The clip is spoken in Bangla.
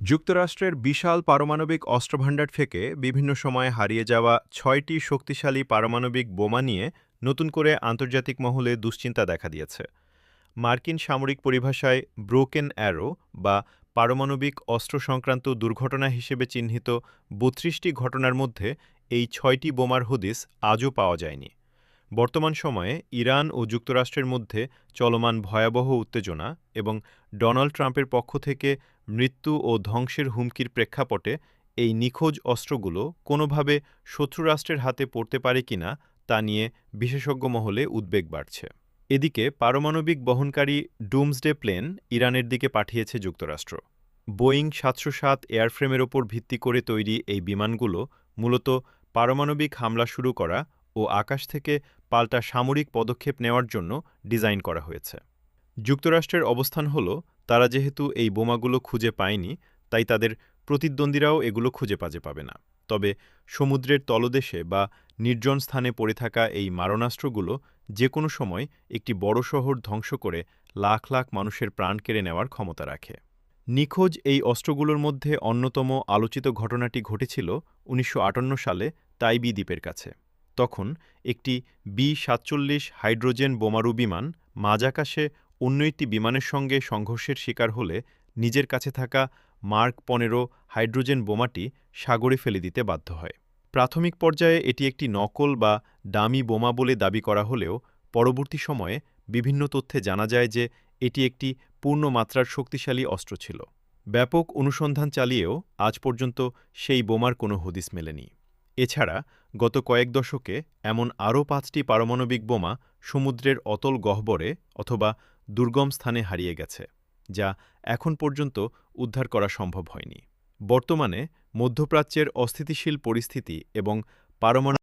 যুক্তরাষ্ট্রের বিশাল পারমাণবিক অস্ত্রভান্ডার থেকে বিভিন্ন সময়ে হারিয়ে যাওয়া ৬টি শক্তিশালী পারমাণবিক বোমা নিয়ে নতুন করে আন্তর্জাতিক মহলে দুশ্চিন্তা দেখা দিয়েছে। মার্কিন সামরিক পরিভাষায় ব্রোকেন অ্যারো বা পারমাণবিক অস্ত্র সংক্রান্ত দুর্ঘটনা হিসেবে চিহ্নিত ৩২টি ঘটনার মধ্যে এই ৬টি বোমার হদিস আজও পাওয়া যায়নি। বর্তমান সময়ে ইরান ও যুক্তরাষ্ট্রের মধ্যে চলমান ভয়াবহ উত্তেজনা এবং ডোনাল্ড ট্রাম্পের পক্ষ থেকে মৃত্যু ও ধ্বংসের হুমকির প্রেক্ষাপটে এই নিখোঁজ অস্ত্রগুলো কোনোভাবে শত্রুরাষ্ট্রের হাতে পড়তে পারে কিনা তা নিয়ে বিশেষজ্ঞ মহলে উদ্বেগ বাড়ছে। এদিকে পারমাণবিক বহনকারী ডুমসডে প্লেন ইরানের দিকে পাঠিয়েছে যুক্তরাষ্ট্র। বোয়িং ৭০৭ এয়ারফ্রেমের ওপর ভিত্তি করে তৈরি এই বিমানগুলো মূলত পারমাণবিক হামলা শুরু করা ও আকাশ থেকে পাল্টা সামরিক পদক্ষেপ নেওয়ার জন্য ডিজাইন করা হয়েছে। যুক্তরাষ্ট্রের অবস্থান হল, তারা যেহেতু এই বোমাগুলো খুঁজে পায়নি, তাই তাদের প্রতিদ্বন্দ্বীরাও এগুলো খুঁজে পাবে না। তবে সমুদ্রের তলদেশে বা নির্জন স্থানে পড়ে থাকা এই মারণাস্ত্রগুলো যে কোনো সময় একটি বড় শহর ধ্বংস করে লাখ লাখ মানুষের প্রাণ কেড়ে নেওয়ার ক্ষমতা রাখে। নিখোঁজ এই অস্ত্রগুলোর মধ্যে অন্যতম আলোচিত ঘটনাটি ঘটেছিল ১৯৫৮ সালে তাইবি দ্বীপের কাছে। তখন একটি বি-৪৭ হাইড্রোজেন বোমারু বিমান মাঝাকাশে অন্য একটি বিমানের সঙ্গে সংঘর্ষের শিকার হলে নিজের কাছে থাকা মার্ক ১৫ হাইড্রোজেন বোমাটি সাগরে ফেলে দিতে বাধ্য হয়। প্রাথমিক পর্যায়ে এটি একটি নকল বা ডামি বোমা বলে দাবি করা হলেও পরবর্তী সময়ে বিভিন্ন তথ্যে জানা যায় যে এটি একটি পূর্ণমাত্রার শক্তিশালী অস্ত্র ছিল। ব্যাপক অনুসন্ধান চালিয়েও আজ পর্যন্ত সেই বোমার কোনো হদিস মেলেনি। এছাড়া গত কয়েক দশকে এমন আরও ৫টি পারমাণবিক বোমা সমুদ্রের অতল গহ্বরে অথবা দুর্গম স্থানে হারিয়ে গেছে, যা এখন পর্যন্ত উদ্ধার করা সম্ভব হয়নি। বর্তমানে মধ্যপ্রাচ্যের অস্থিতিশীল পরিস্থিতি এবং পারমাণবিক